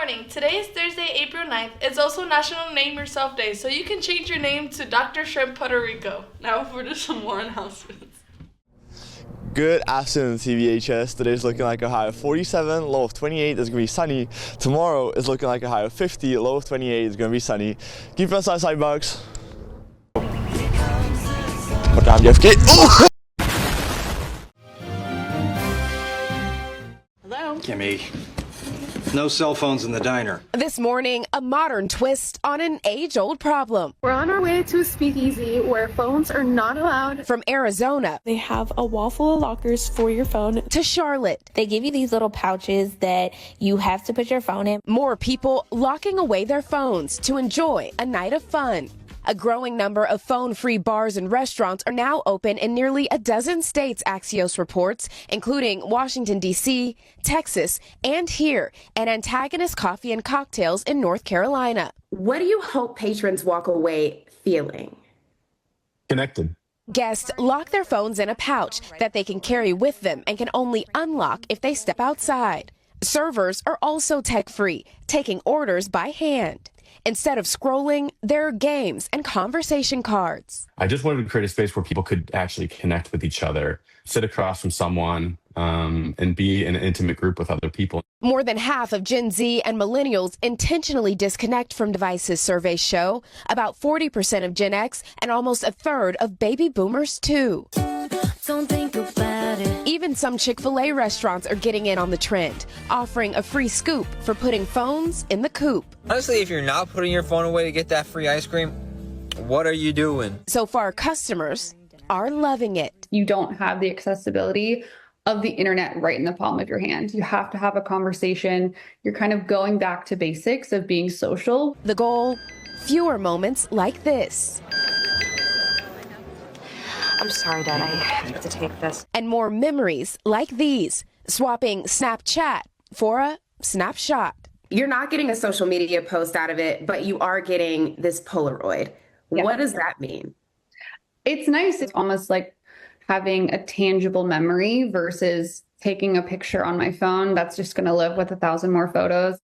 morning. Today is Thursday, April 9th. It's also National Name Yourself Day, so you can change your name to Dr. Shrimp Puerto Rico. Now for some more announcements. Good afternoon, CVHS. Today's looking like a high of 47, low of 28. It's going to be sunny. Tomorrow is looking like a high of 50, low of 28. It's going to be sunny. Keep us outside, bugs. What time, JFK? Oh! Hello? Kimmy, no cell phones in the diner. This morning, a modern twist on an age-old problem. We're on our way to a speakeasy where phones are not allowed. From Arizona, They have a wall full of lockers for your phone. to Charlotte, They give you these little pouches that you have to put your phone in. more people locking away their phones to enjoy a night of fun. A growing number of phone-free bars and restaurants are now open in nearly a dozen states, Axios reports, including Washington, D.C., Texas, and here at Antagonist Coffee and Cocktails in North Carolina. What do you hope patrons walk away feeling? Connected. Guests lock their phones in a pouch that they can carry with them and can only unlock if they step outside. Servers are also tech-free, taking orders by hand. Instead of scrolling, there are games and conversation cards. I just wanted to create a space where people could actually connect with each other, sit across from someone, and be in an intimate group with other people. More than half of Gen Z and millennials intentionally disconnect from devices, surveys show. About 40% of Gen X and almost a third of baby boomers, too. Don't think about it. Even some Chick-fil-A restaurants are getting in on the trend, offering a free scoop for putting phones in the coop. Honestly, if you're not putting your phone away to get that free ice cream, what are you doing? So far, customers are loving it. You don't have the accessibility of the internet right in the palm of your hand. You have to have a conversation. You're kind of going back to basics of being social. The goal, fewer moments like this. I'm sorry, Dad, I have to take this. And more memories like these, swapping Snapchat for a snapshot. You're not getting a social media post out of it, but you are getting this Polaroid. Yeah. What does that mean? It's nice. It's almost like having a tangible memory versus taking a picture on my phone that's just going to live with 1,000 more photos.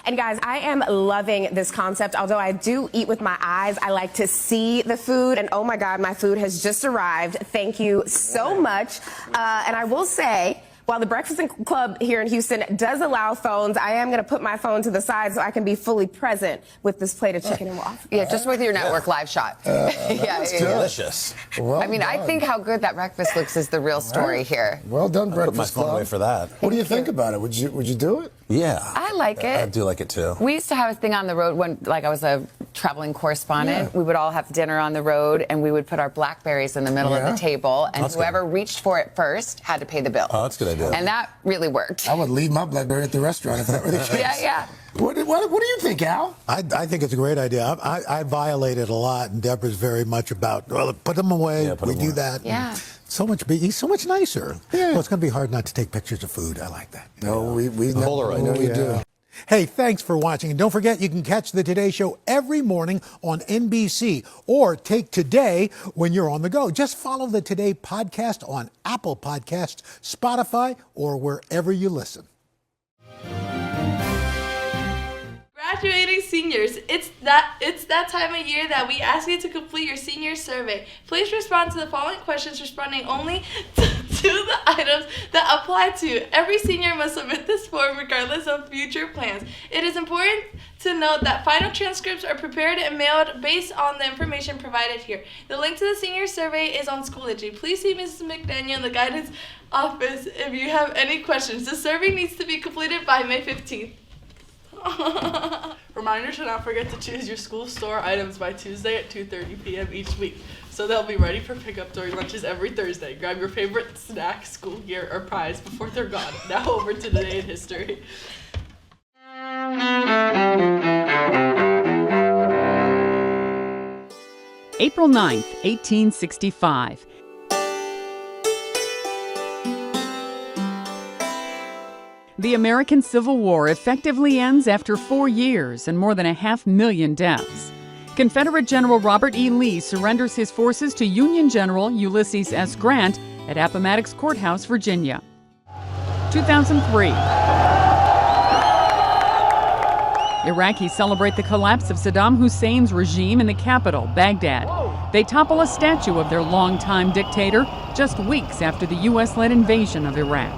And guys, I am loving this concept. Although I do eat with my eyes, I like to see the food. And oh my God, my food has just arrived. Thank you so much. And I will say, while the Breakfast Club here in Houston does allow phones, I am going to put my phone to the side so I can be fully present with this plate of chicken and waffles. Yeah, just with your network live shot. That's delicious. Well I mean, I think how good that breakfast looks is the real story here. Well done, Breakfast Put my phone Club. away for that. What do you think about it? Would you do it? Yeah. I like it. I do like it too. We used to have a thing on the road when, like, I was a traveling correspondent. We would all have dinner on the road, and we would put our Blackberries in the middle of the table, and That's whoever reached for it first had to pay the bill. Oh, that's a good idea. And that really worked. I would leave my BlackBerry at the restaurant if that were the case. Yeah. What do you think, Al? I think it's a great idea. I violate it a lot, and Deborah's very much about, well, put them away. Yeah, put we them do away. that. Yeah. He's so much nicer. Yeah. Well, it's going to be hard not to take pictures of food. I like that. No, we Polaroid. know you do. Hey, thanks for watching. And don't forget, you can catch the Today Show every morning on NBC or take Today when you're on the go. Just follow the Today podcast on Apple Podcasts, Spotify, or wherever you listen. Graduating seniors, it's that time of year that we ask you to complete your senior survey. Please respond to the following questions, responding only to the items that apply to you. Every senior must submit this form regardless of future plans. It is important to note that final transcripts are prepared and mailed based on the information provided here. The link to the senior survey is on Schoology. Please see Mrs. McDaniel in the guidance office if you have any questions. The survey needs to be completed by May 15th. Reminder to not forget to choose your school store items by Tuesday at 2:30 p.m. each week, so they'll be ready for pickup during lunches every Thursday. Grab your favorite snack, school gear, or prize before they're gone. Now over to Today in History. April 9th, 1865. The American Civil War effectively ends after 4 years and more than 500,000 deaths. Confederate General Robert E. Lee surrenders his forces to Union General Ulysses S. Grant at Appomattox Courthouse, Virginia. 2003. Iraqis celebrate the collapse of Saddam Hussein's regime in the capital, Baghdad. They topple a statue of their longtime dictator just weeks after the U.S.-led invasion of Iraq.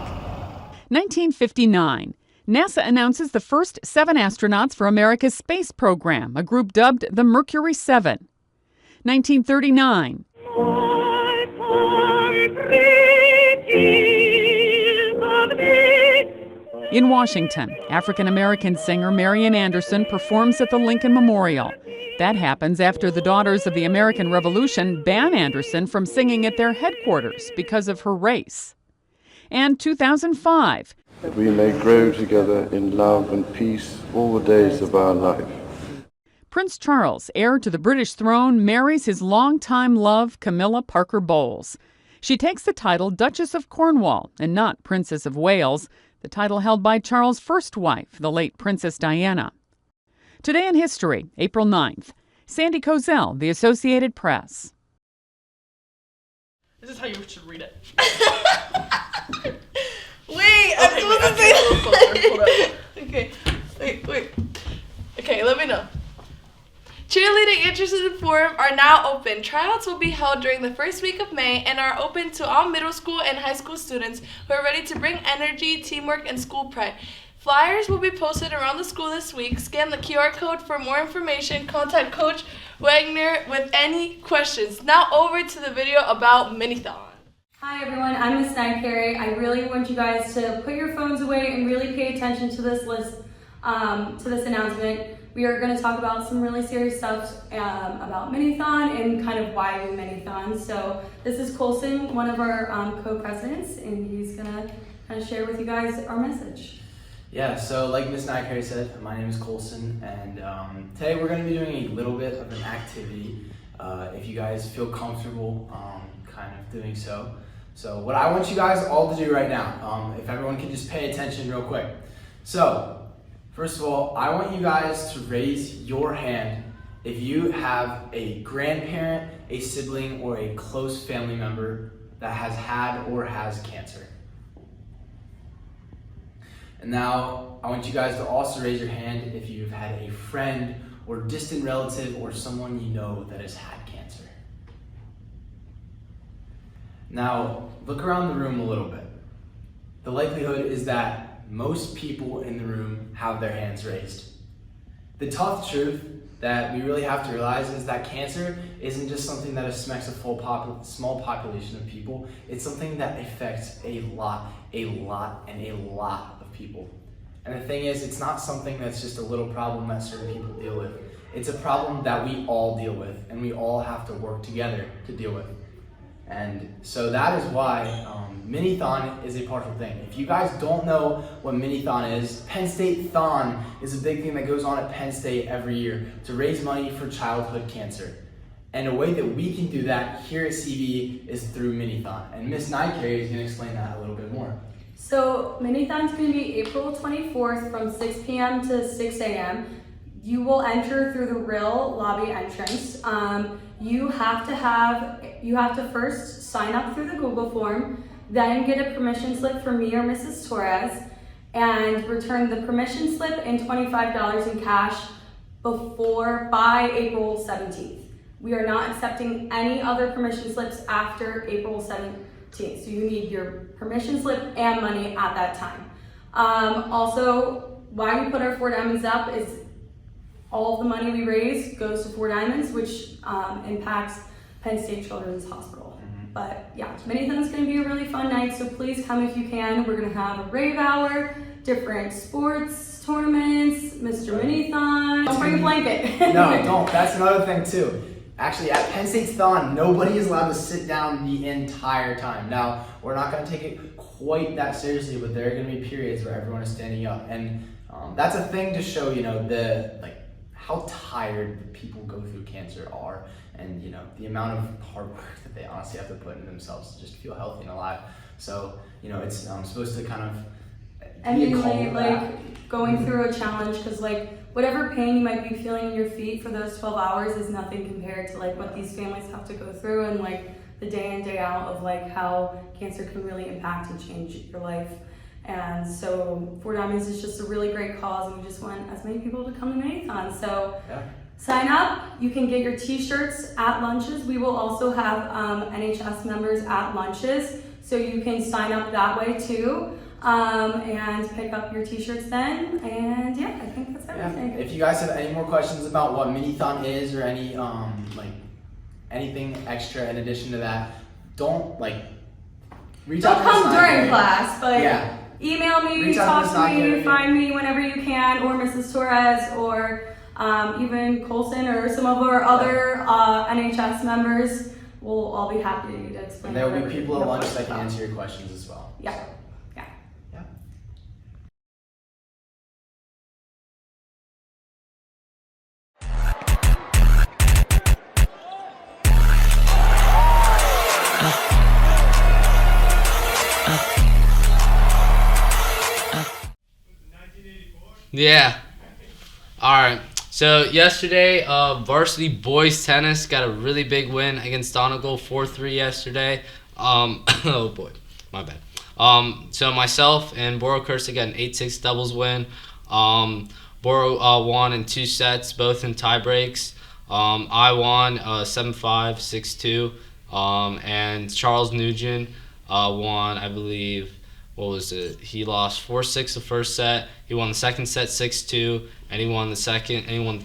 1959. NASA announces the first 7 astronauts for America's space program, a group dubbed the Mercury 7. 1939. In Washington, African-American singer Marian Anderson performs at the Lincoln Memorial. That happens after the Daughters of the American Revolution ban Anderson from singing at their headquarters because of her race. And 2005. We may grow together in love and peace all the days of our life. Prince Charles, heir to the British throne, marries his longtime love, Camilla Parker Bowles. She takes the title Duchess of Cornwall and not Princess of Wales, the title held by Charles' first wife, the late Princess Diana. Today in history, April 9th. Sandy Kozel, The Associated Press. This is how you should read it. Wait, I'm supposed to say that. Okay, wait. Okay, let me know. Cheerleading interests in Forum are now open. Tryouts will be held during the first week of May and are open to all middle school and high school students who are ready to bring energy, teamwork, and school pride. Flyers will be posted around the school this week. Scan the QR code for more information. Contact Coach Wagner with any questions. Now over to the video about Minithon. Hi everyone, I'm Miss Carey. I really want you guys to put your phones away and really pay attention to this list, to this announcement. We are going to talk about some really serious stuff about Minithon and kind of why we Minithon. So this is Colson, one of our co-presidents, and he's going to kind of share with you guys our message. Yeah, so like Miss Carey said, my name is Colson, and today we're going to be doing a little bit of an activity, if you guys feel comfortable kind of doing so. So what I want you guys all to do right now, if everyone can just pay attention real quick. So, first of all, I want you guys to raise your hand if you have a grandparent, a sibling, or a close family member that has had or has cancer. And now, I want you guys to also raise your hand if you've had a friend or distant relative or someone you know that has had cancer. Now, look around the room a little bit. The likelihood is that most people in the room have their hands raised. The tough truth that we really have to realize is that cancer isn't just something that affects a small population of people. It's something that affects a lot of people. And the thing is, it's not something that's just a little problem that certain people deal with. It's a problem that we all deal with, and we all have to work together to deal with. And so that is why Minithon is a powerful thing. If you guys don't know what Minithon is, Penn State Thon is a big thing that goes on at Penn State every year to raise money for childhood cancer. And a way that we can do that here at CV is through Minithon. And Miss Carey is going to explain that a little bit more. So Minithon is going to be April 24th from 6 p.m. to 6 a.m. You will enter through the rail lobby entrance. You have to first sign up through the Google form, then get a permission slip from me or Mrs. Torres, and return the permission slip and $25 in cash by April 17th. We are not accepting any other permission slips after April 17th, so you need your permission slip and money at that time. Also, why we put our 4 diamonds up is all of the money we raise goes to 4 diamonds, which impacts Penn State Children's Hospital. But yeah, Minithon is going to be a really fun night, so please come if you can. We're going to have a rave hour, different sports tournaments, Mr. Minithon. Don't bring a blanket. No, don't. That's another thing too. Actually, at Penn State's Thon, nobody is allowed to sit down the entire time. Now, we're not going to take it quite that seriously, but there are going to be periods where everyone is standing up, and that's a thing to show, how tired the people go through cancer are, and the amount of hard work that they honestly have to put in themselves to just feel healthy and alive. So it's supposed to kind of be a call going through a challenge, because whatever pain you might be feeling in your feet for those 12 hours is nothing compared to what these families have to go through, and the day in, day out of how cancer can really impact and change your life. And so Four Diamonds is just a really great cause, and we just want as many people to come to Marathon. So sign up. You can get your t-shirts at lunches. We will also have NHS members at lunches, so you can sign up that way too, and pick up your t-shirts then. And yeah, I think that's everything. If you guys have any more questions about what Minithon is, or any anything extra in addition to that, don't reach out to us. Don't come during class, but email me, Reach out talk to me, Gary. find me whenever you can, or Mrs. Torres, or even Colson, or some of our other NHS members. We'll all be happy to explain. And there will be whatever people you at know lunch that can about. answer your questions as well. Yeah. Yeah. All right. So yesterday, varsity boys tennis got a really big win against Donegal, 4-3 yesterday. Oh boy, my bad. So myself and Boro Kirsten got an 8-6 doubles win. Boro won in 2 sets, both in tie breaks. I won 7-5, 6-2, and Charles Nugent won, I believe, what was it? He lost 4-6 the first set. He won the second set 6-2, and he won the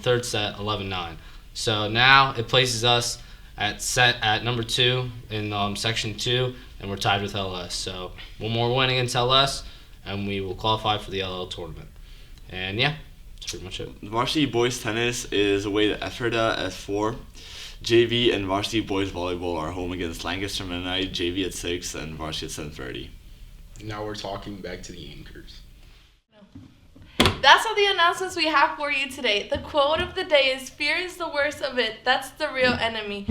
third set 11-9. So now it places us at number 2 in section 2, and we're tied with LS. So one more win against LS, and we will qualify for the LL tournament. And yeah, that's pretty much it. Varsity boys tennis is away to Ephrata at 4. JV and varsity boys volleyball are home against Lancaster Mennonite. JV at 6 and varsity at 7:30. Now we're talking back to the anchors. That's all the announcements we have for you today. The quote of the day is, "Fear is the worst of it. That's the real enemy."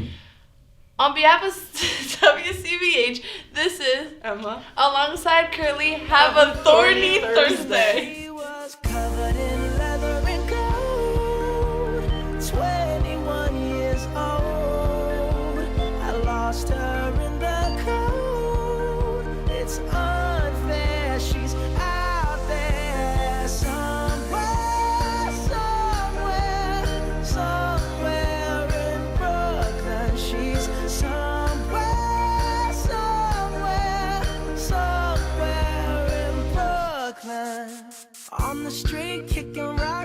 On behalf of WCVH, this is Emma. Alongside Curly, have a thorny Thursday. He was covered in leather and gold, 21 years old. I lost her in the cold. It's unfair, she's out there somewhere, somewhere in Brooklyn. She's somewhere in Brooklyn. On the street, kicking right.